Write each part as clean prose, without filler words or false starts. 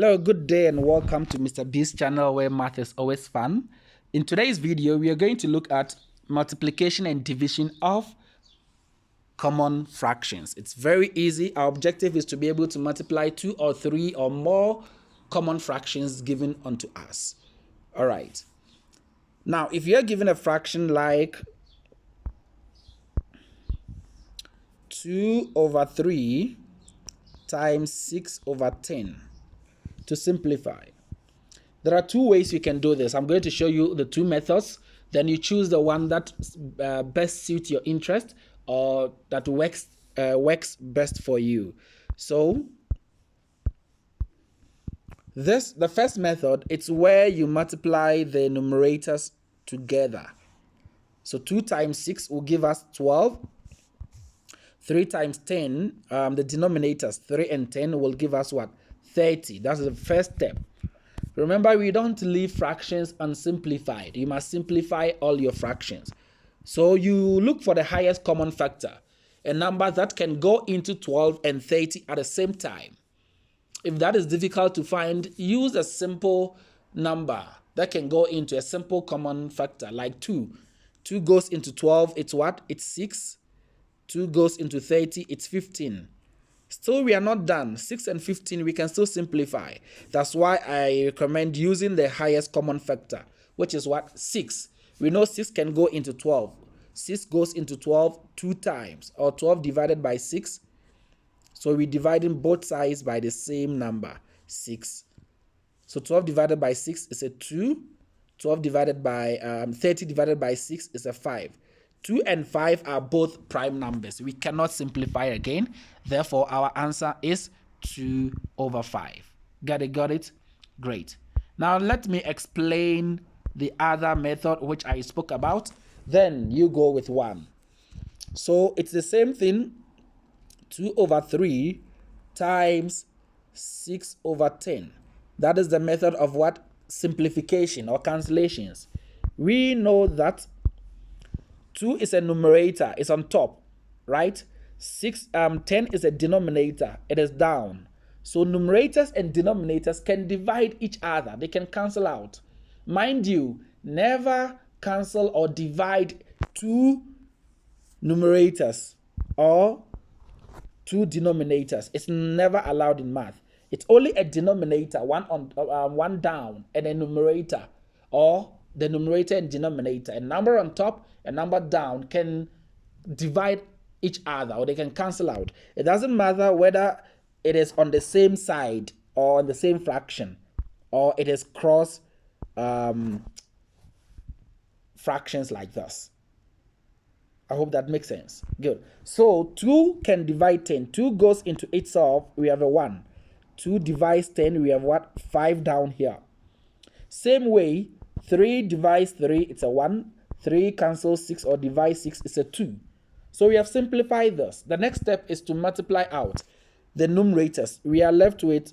Hello, good day and welcome to Mr. B's channel where math is always fun. In today's video, we are going to look at multiplication and division of common fractions. It's very easy. Our objective is to be able to multiply 2 or 3 or more common fractions given unto us. All right. Now, if you're given a fraction like 2 over 3 times 6 over 10, to simplify, there are two ways you can do this. I'm going to show you the two methods. Then you choose the one that best suits your interest or that works best for you. So the first method, it's where you multiply the numerators together. So 2 times 6 will give us 12. 3 times 10, the denominators 3 and 10 will give us what? 30. That's the first step. Remember, we don't leave fractions unsimplified. You must simplify all your fractions. So you look for the highest common factor, a number that can go into 12 and 30 at the same time. If that is difficult to find, use a simple number that can go into a simple common factor like 2. 2 goes into 12, it's what? It's 6. 2 goes into 30, it's 15. Still, we are not done. 6 and 15, we can still simplify. That's why I recommend using the highest common factor, which is what? 6. We know 6 can go into 12. 6 goes into 12 2 times, or 12 divided by 6. So we're dividing both sides by the same number, 6. So 12 divided by 6 is a 2. 12 divided by 30 divided by 6 is a 5. 2 and 5 are both prime numbers. We cannot simplify again. Therefore, our answer is 2 over 5. Got it? Got it? Great. Now, let me explain the other method which I spoke about. Then you go with 1. So, it's the same thing. 2 over 3 times 6 over 10. That is the method of what? Simplification or cancellations. We know that 2 is a numerator, it's on top, right? 10 is a denominator, it is down. So numerators and denominators can divide each other, they can cancel out. Mind you, never cancel or divide 2 numerators or 2 denominators. It's never allowed in math. It's only a denominator, one down, and a numerator, or the numerator and denominator, a number on top, a number down, can divide each other or they can cancel out. It doesn't matter whether it is on the same side or on the same fraction or it is cross fractions like this. I hope that makes sense. Good. So 2 can divide 10. 2 goes into itself, we have a 1. 2 divides 10, we have what? 5 down here. Same way, 3 divides 3, it's a 1. 3 cancels 6 or divides 6, it's a 2. So we have simplified this. The next step is to multiply out the numerators. We are left with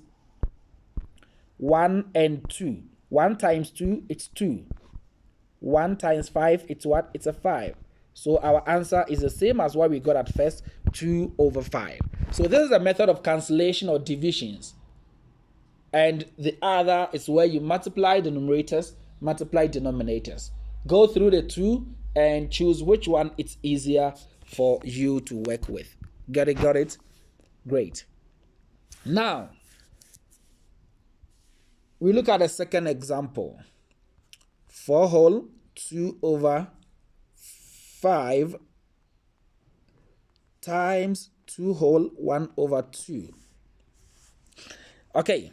1 and 2. 1 times 2, it's 2. 1 times 5, it's what? It's a 5. So our answer is the same as what we got at first, 2 over 5. So this is a method of cancellation or divisions. And the other is where you multiply the numerators, multiply denominators. Go through the two and choose which one it's easier for you to work with. Got it? Got it? Great. Now, we look at a second example. 4 whole 2 over 5 times 2 whole 1 over 2. Okay.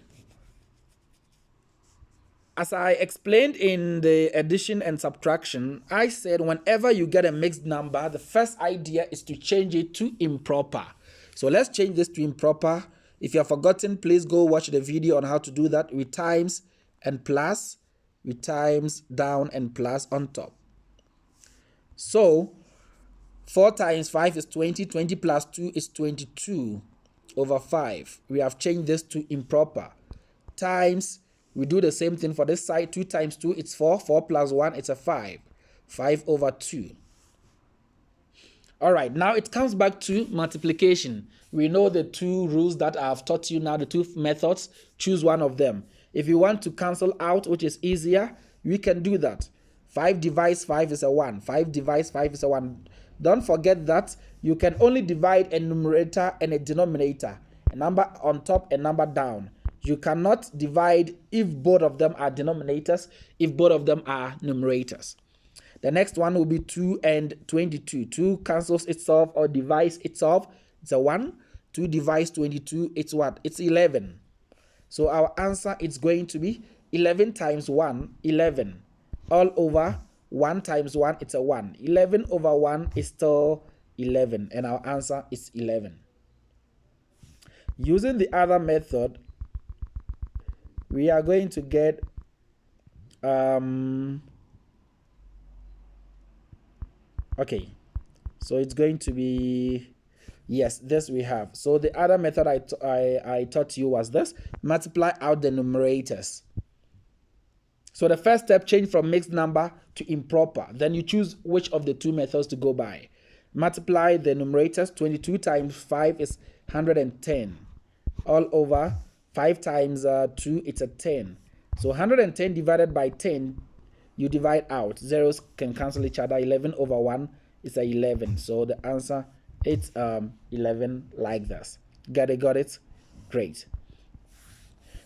As I explained in the addition and subtraction, I said whenever you get a mixed number, the first idea is to change it to improper. So let's change this to improper. If you have forgotten, please go watch the video on how to do that with times and plus, with times down and plus on top. So 4 times 5 is 20. 20 plus 2 is 22 over 5. We have changed this to improper. Times, we do the same thing for this side. 2 times 2, it's 4. 4 plus 1, it's a 5. 5 over 2. All right, now it comes back to multiplication. We know the two rules that I've taught you now, the two methods. Choose one of them. If you want to cancel out, which is easier, we can do that. 5 divides 5 is a 1. 5 divides 5 is a 1. Don't forget that you can only divide a numerator and a denominator. A number on top, a number down. You cannot divide if both of them are denominators, if both of them are numerators. The next one will be 2 and 22. 2 cancels itself or divides itself. It's a 1. 2 divides 22. It's what? It's 11. So our answer is going to be 11 times 1, 11. All over 1 times 1, it's a 1. 11 over 1 is still 11. And our answer is 11. Using the other method, we are going to get okay, so it's going to be, yes, this we have. So the other method I taught you was this: multiply out the numerators. So the first step, change from mixed number to improper. Then you choose which of the two methods to go by. Multiply the numerators. 22 times 5 is 110. All over 5 times 2, it's a 10. So 110 divided by 10, you divide out. Zeros can cancel each other. 11 over 1 is a 11. So the answer is 11 like this. Got it? Great.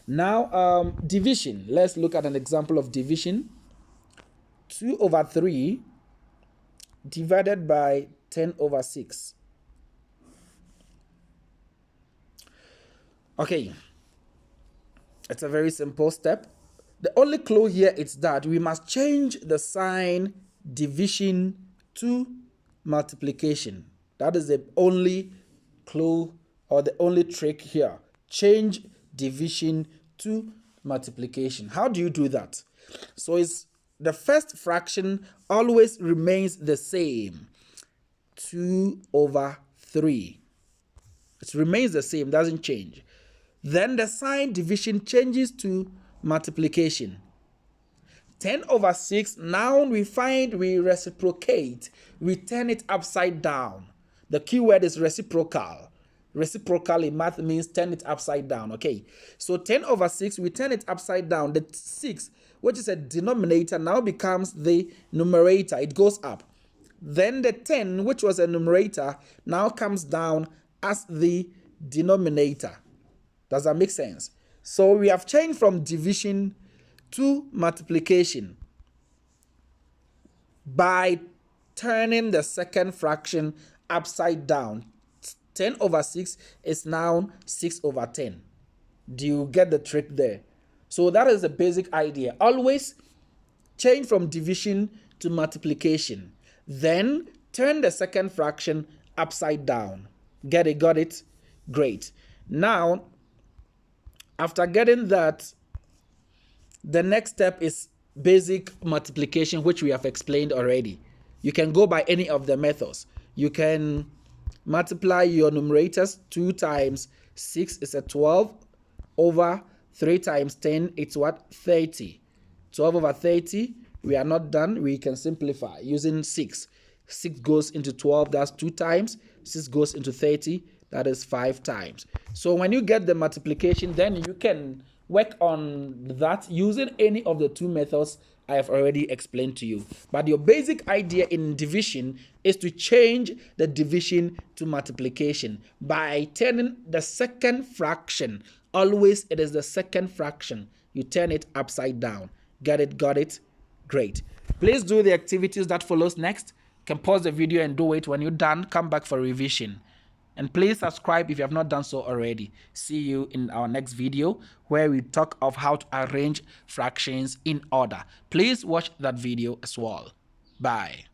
Now division. Let's look at an example of division. 2 over 3 divided by 10 over 6. Okay, it's a very simple step. The only clue here is that we must change the sign division to multiplication. That is the only clue or the only trick here. Change division to multiplication. How do you do that? So it's the first fraction always remains the same. 2 over 3. It remains the same, doesn't change. Then the sign division changes to multiplication. 10 over 6, now we reciprocate. We turn it upside down. The key word is reciprocal. Reciprocal in math means turn it upside down. Okay, so 10 over 6, we turn it upside down. The 6, which is a denominator, now becomes the numerator. It goes up. Then the 10, which was a numerator, now comes down as the denominator. Does that make sense? So we have changed from division to multiplication by turning the second fraction upside down. 10 over 6 is now 6 over 10. Do you get the trick there? So that is the basic idea. Always change from division to multiplication. Then turn the second fraction upside down. Get it? Got it? Great. Now, after getting that, the next step is basic multiplication, which we have explained already. You can go by any of the methods. You can multiply your numerators. 2 times 6 is a 12 over 3 times 10, it's what? 30. 12 over 30, we are not done. We can simplify using 6. 6 goes into 12, that's 2 times. 6 goes into 30, that is 5 times. So when you get the multiplication, then you can work on that using any of the two methods I have already explained to you. But your basic idea in division is to change the division to multiplication by turning the second fraction. Always it is the second fraction. You turn it upside down. Get it? Got it? Great. Please do the activities that follows next. You can pause the video and do it. When you're done, come back for revision. And please subscribe if you have not done so already. See you in our next video where we talk of how to arrange fractions in order. Please watch that video as well. Bye.